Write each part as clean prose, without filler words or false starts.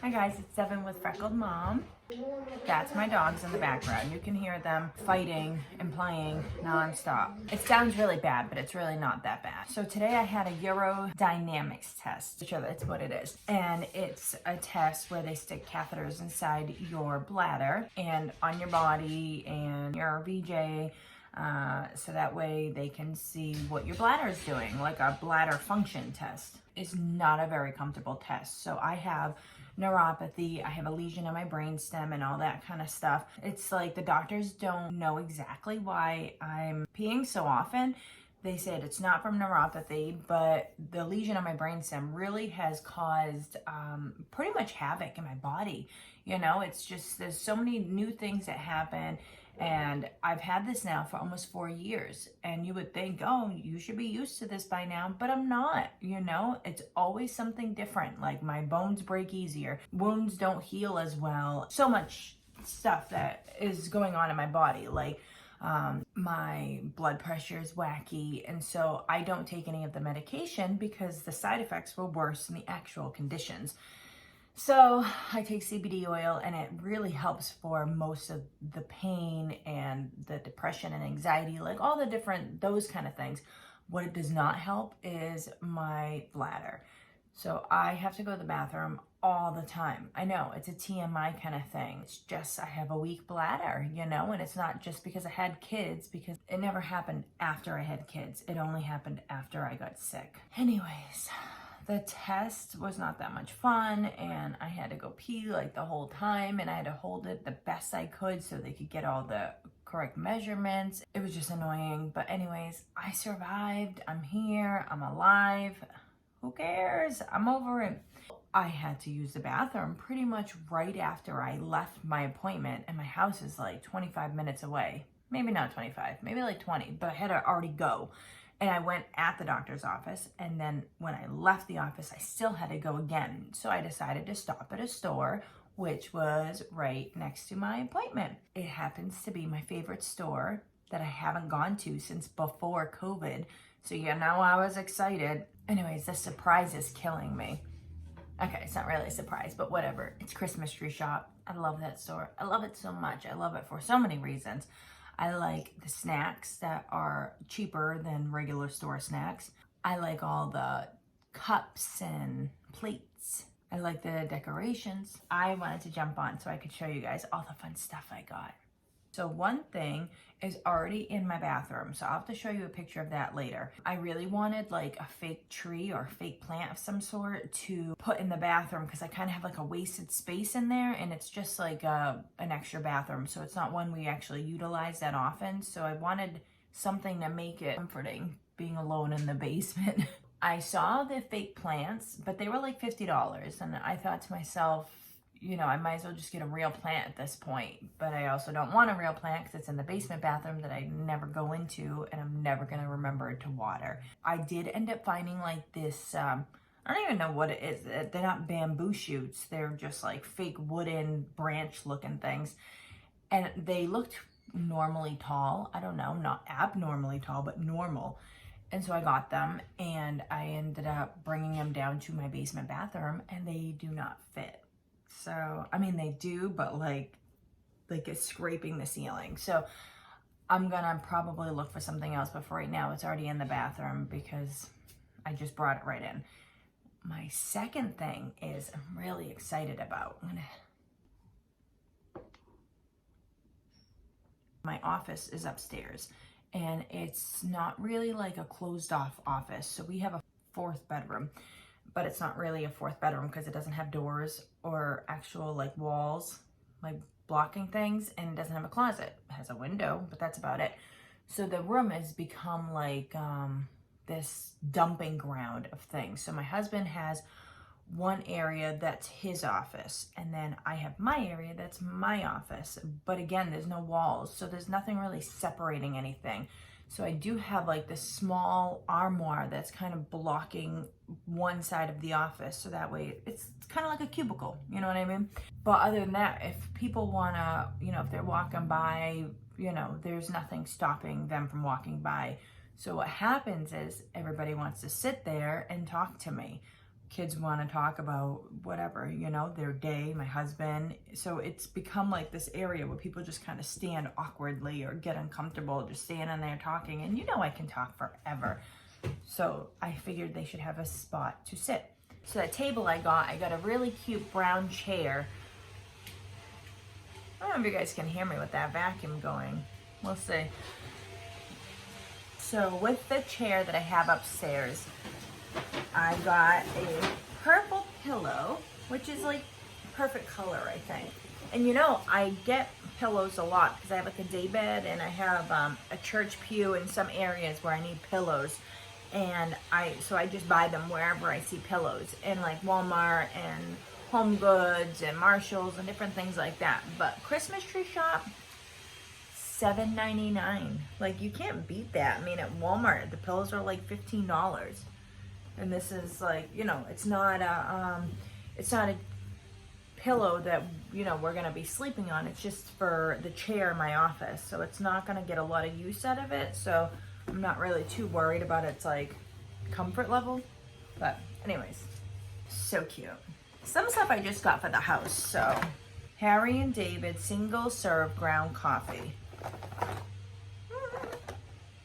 Hi guys, it's Devin with Freckled Mom. That's my dogs in the background. You can hear them fighting and playing nonstop. It sounds really bad, but it's really not that bad. So today I had a urodynamics test. Sure, that's what it is. And it's a test where they stick catheters inside your bladder and on your body and your VJ. So that way they can see what your bladder is doing, like a bladder function test. It's not a very comfortable test. So I have neuropathy, I have a lesion on my brainstem and all that kind of stuff. It's like the doctors don't know exactly why I'm peeing so often. They said it's not from neuropathy, but the lesion on my brainstem really has caused pretty much havoc in my body. You know, it's just, there's so many new things that happen. And I've had this now for almost 4 years. And you would think, oh, you should be used to this by now, but I'm not, you know, it's always something different. Like my bones break easier, wounds don't heal as well. So much stuff that is going on in my body. Like my blood pressure is wacky. And so I don't take any of the medication because the side effects were worse than the actual conditions. So I take CBD oil and it really helps for most of the pain and the depression and anxiety, like all the different, those kind of things. What it does not help is my bladder. So I have to go to the bathroom all the time. I know it's a TMI kind of thing. It's just, I have a weak bladder, you know, and it's not just because I had kids, because it never happened after I had kids. It only happened after I got sick. Anyways, the test was not that much fun and I had to go pee like the whole time and I had to hold it the best I could so they could get all the correct measurements. It was just annoying. But anyways, I survived. I'm here. I'm alive. Who cares? I'm over it. I had to use the bathroom pretty much right after I left my appointment, and my house is like 25 minutes away. Maybe not 25, maybe like 20, but I had to already go. And I went at the doctor's office, and then when I left the office, I still had to go again. So I decided to stop at a store, which was right next to my appointment. It happens to be my favorite store that I haven't gone to since before COVID. So you know, I was excited. Anyways, the surprise is killing me. Okay, it's not really a surprise, but whatever. It's Christmas tree shop. I love that store. I love it so much. I love it for so many reasons. I like the snacks that are cheaper than regular store snacks. I like all the cups and plates. I like the decorations. I wanted to jump on so I could show you guys all the fun stuff I got. So one thing is already in my bathroom, so I'll have to show you a picture of that later. I really wanted like a fake tree or a fake plant of some sort to put in the bathroom because I kind of have like a wasted space in there, and it's just like an extra bathroom, so it's not one we actually utilize that often. So I wanted something to make it comforting being alone in the basement. I saw the fake plants, but they were like $50, and I thought to myself, you know, I might as well just get a real plant at this point. But I also don't want a real plant because it's in the basement bathroom that I never go into and I'm never going to remember to water. I did end up finding like this, I don't even know what it is. They're not bamboo shoots. They're just like fake wooden branch looking things. And they looked normally tall. I don't know, not abnormally tall, but normal. And so I got them and I ended up bringing them down to my basement bathroom and they do not fit. So, I mean, they do, but like it's scraping the ceiling. So I'm gonna probably look for something else, but for right now, it's already in the bathroom because I just brought it right in. My second thing is I'm really excited about. My office is upstairs and it's not really like a closed off office. So we have a fourth bedroom. But it's not really a fourth bedroom because it doesn't have doors or actual like walls, like blocking things, and it doesn't have a closet. It has a window, but that's about it. So the room has become like this dumping ground of things. So my husband has one area that's his office, and then I have my area that's my office. But again, there's no walls, so there's nothing really separating anything. So I do have like this small armoire that's kind of blocking one side of the office. So that way it's kind of like a cubicle, you know what I mean? But other than that, if people want to, you know, if they're walking by, you know, there's nothing stopping them from walking by. So what happens is everybody wants to sit there and talk to me. kids want to talk about whatever, you know, their day, my husband. So it's become like this area where people just kind of stand awkwardly or get uncomfortable just standing there talking. And you know, I can talk forever. So I figured they should have a spot to sit. So that table I got a really cute brown chair. I don't know if you guys can hear me with that vacuum going. We'll see. So with the chair that I have upstairs, I got a purple pillow, which is like perfect color, I think. And you know, I get pillows a lot because I have like a day bed and I have a church pew in some areas where I need pillows. And so I just buy them wherever I see pillows, in like Walmart and Home Goods and Marshalls and different things like that. But Christmas tree shop, $7.99. Like, you can't beat that. I mean, at Walmart, the pillows are like $15. And this is like, you know, it's not a pillow that, you know, we're gonna be sleeping on. It's just for the chair in my office. So it's not gonna get a lot of use out of it. So I'm not really too worried about its like comfort level. But anyways, so cute. Some stuff I just got for the house. So Harry and David single serve ground coffee.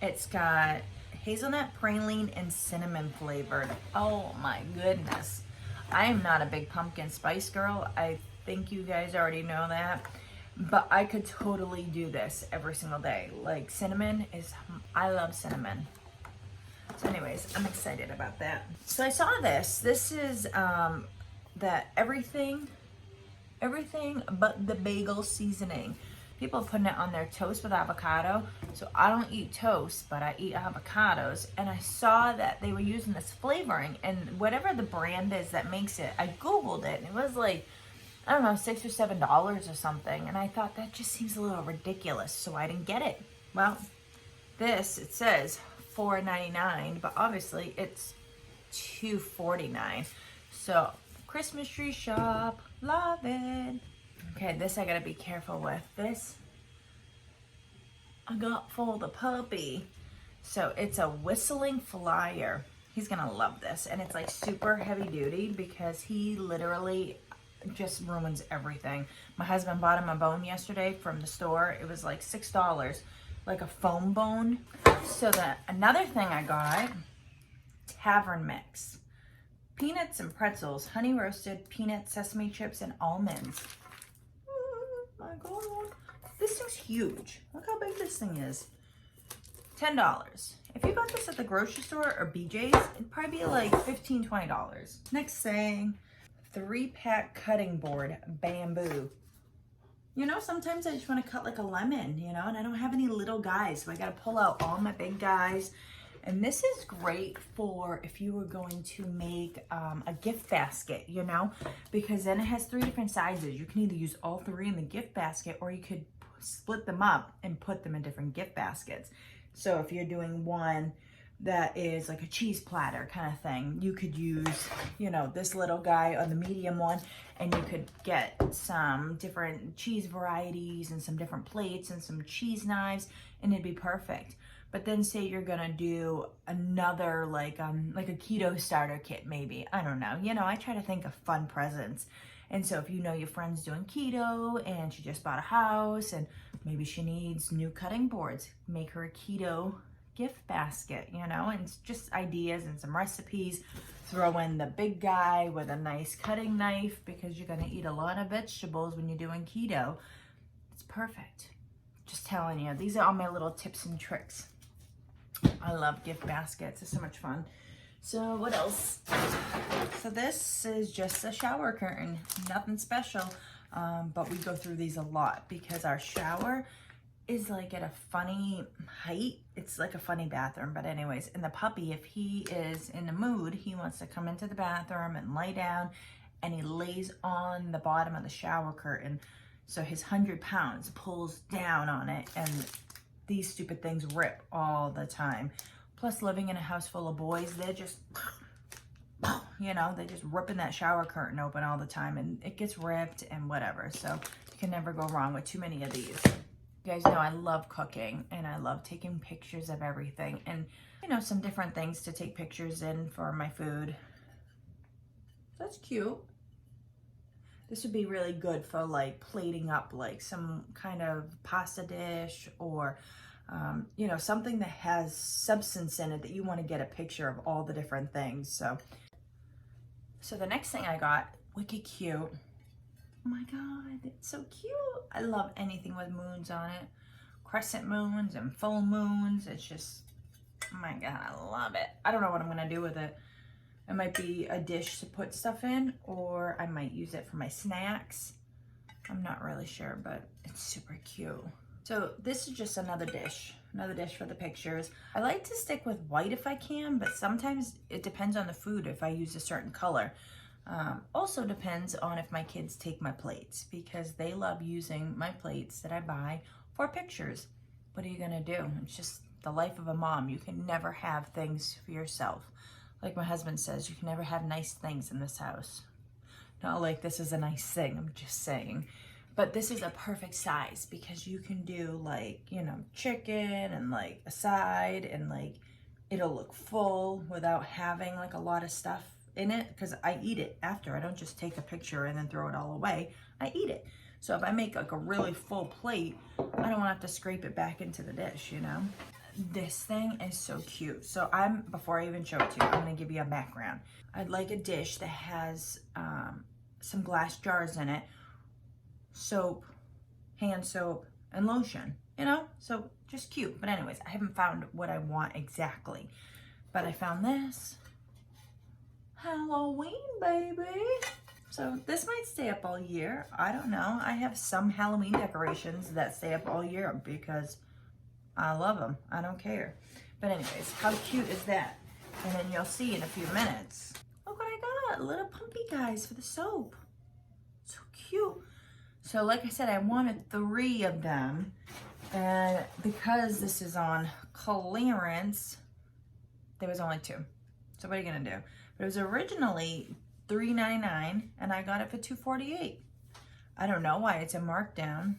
It's got hazelnut, praline, and cinnamon flavored. Oh my goodness. I am not a big pumpkin spice girl. I think you guys already know that. But I could totally do this every single day. Like, cinnamon is, I love cinnamon. So anyways, I'm excited about that. So I saw this. This is that everything but the bagel seasoning. People are putting it on their toast with avocado. So I don't eat toast, but I eat avocados. And I saw that they were using this flavoring, and whatever the brand is that makes it, I Googled it and it was like, I don't know, $6 or $7 or something. And I thought that just seems a little ridiculous, so I didn't get it. Well, this, it says $4.99, but obviously it's $2.49. So Christmas tree shop, love it. Okay, this I gotta be careful with. This I got for the puppy. So it's a whistling flyer. He's gonna love this. And it's like super heavy duty because he literally just ruins everything. My husband bought him a bone yesterday from the store. It was like $6, like a foam bone. So another thing I got, Tavern Mix. Peanuts and pretzels, honey roasted peanuts, sesame chips, and almonds. Oh my God. This thing's huge. Look how big this thing is. $10. If you got this at the grocery store or BJ's, it'd probably be like $15, $20. Next thing, 3-pack cutting board, bamboo. You know, sometimes I just want to cut like a lemon, you know, and I don't have any little guys, so I got to pull out all my big guys. And this is great for if you were going to make a gift basket, you know, because then it has 3 different sizes. You can either use all 3 in the gift basket, or you could split them up and put them in different gift baskets. So if you're doing one that is like a cheese platter kind of thing, you could use, you know, this little guy or the medium one, and you could get some different cheese varieties and some different plates and some cheese knives, and it'd be perfect. But then say you're gonna do another like a keto starter kit, maybe. I don't know. You know, I try to think of fun presents. And so if you know your friend's doing keto and she just bought a house and maybe she needs new cutting boards, make her a keto gift basket, you know, and it's just ideas and some recipes. Throw in the big guy with a nice cutting knife because you're gonna eat a lot of vegetables when you're doing keto. It's perfect. Just telling you, these are all my little tips and tricks. I love gift baskets. It's so much fun. So what else? So this is just a shower curtain. Nothing special, but we go through these a lot because our shower is like at a funny height. It's like a funny bathroom, but anyways, and the puppy, if he is in the mood, he wants to come into the bathroom and lay down, and he lays on the bottom of the shower curtain. So his 100 pounds pulls down on it, and these stupid things rip all the time. Plus, living in a house full of boys, they're just, you know, they're just ripping that shower curtain open all the time, and it gets ripped and whatever. So you can never go wrong with too many of these. You guys know I love cooking, and I love taking pictures of everything, and, you know, some different things to take pictures in for my food. That's cute. This would be really good for like plating up like some kind of pasta dish or, you know, something that has substance in it that you want to get a picture of all the different things. So the next thing I got, wicked cute. Oh my God, it's so cute. I love anything with moons on it. Crescent moons and full moons. It's just, oh my God, I love it. I don't know what I'm gonna do with it. It might be a dish to put stuff in, or I might use it for my snacks. I'm not really sure, but it's super cute. So this is just another dish for the pictures. I like to stick with white if I can, but sometimes it depends on the food if I use a certain color. Also depends on if my kids take my plates, because they love using my plates that I buy for pictures. What are you gonna do? It's just the life of a mom. You can never have things for yourself. Like my husband says, you can never have nice things in this house. Not like this is a nice thing, I'm just saying. But this is a perfect size because you can do like, you know, chicken and like a side, and like it'll look full without having like a lot of stuff in it, because I eat it after. I don't just take a picture and then throw it all away. I eat it. So if I make like a really full plate, I don't want to have to scrape it back into the dish, you know? This thing is so cute. So before I even show it to you, I'm gonna give you a background. I'd like a dish that has some glass jars in it, soap, hand soap, and lotion, you know? So just cute. But anyways, I haven't found what I want exactly. But I found this. Halloween, baby. So this might stay up all year. I don't know. I have some Halloween decorations that stay up all year because I love them. I don't care. But anyways, how cute is that? And then you'll see in a few minutes. Look what I got. Little pumpy guys for the soap. So cute. So like I said, I wanted 3 of them. And because this is on clearance, there was only 2. So what are you going to do? But it was originally $3.99 and I got it for $2.48. I don't know why it's a markdown.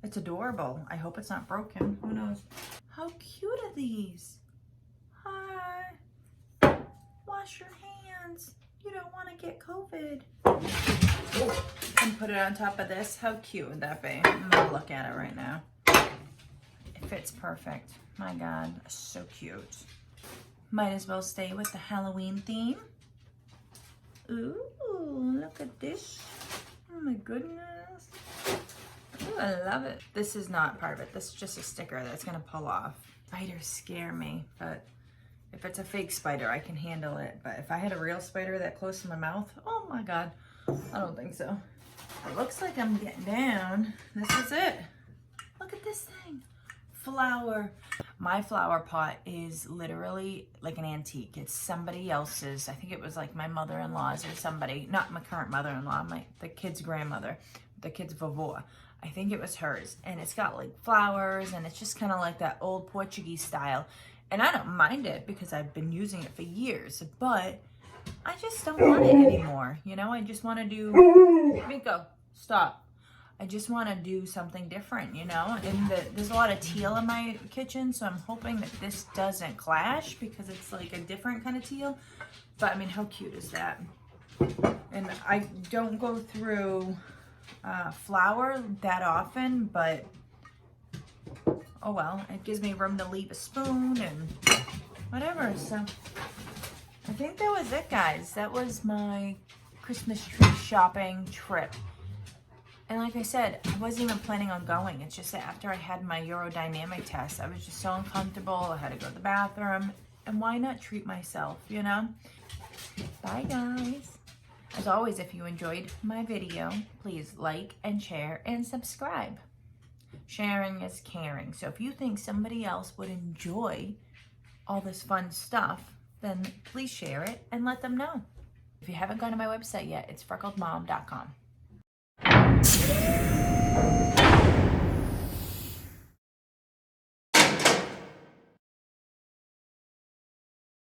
It's adorable. I hope it's not broken. Who knows? How cute are these? Hi. Wash your hands. You don't want to get COVID. And put it on top of this. How cute would that be? I'm gonna look at it right now. It fits perfect. My God, so cute. Might as well stay with the Halloween theme. Ooh, look at this. Oh my goodness. Ooh, I love it. This is not part of it. This is just a sticker that's gonna pull off. Spiders scare me, but if it's a fake spider, I can handle it. But if I had a real spider that close to my mouth, oh my God, I don't think so. It looks like I'm getting down. This is it. Look at this thing. Flower. My flower pot is literally like an antique. It's somebody else's. I think it was like my mother-in-law's or somebody, not my current mother-in-law, the kid's grandmother, the kid's vovó. I think it was hers. And it's got like flowers, and it's just kind of like that old Portuguese style. And I don't mind it because I've been using it for years, but I just don't want it anymore. You know, I just want to do, Miko, stop. I just want to do something different, you know? And there's a lot of teal in my kitchen, so I'm hoping that this doesn't clash because it's like a different kind of teal. But I mean, how cute is that? And I don't go through flour that often, but oh well, it gives me room to leave a spoon and whatever. So I think that was it, guys. That was my Christmas tree shopping trip. And like I said, I wasn't even planning on going. It's just that after I had my urodynamic test, I was just so uncomfortable. I had to go to the bathroom. And why not treat myself, you know? Bye, guys. As always, if you enjoyed my video, please like and share and subscribe. Sharing is caring. So if you think somebody else would enjoy all this fun stuff, then please share it and let them know. If you haven't gone to my website yet, it's freckledmom.com.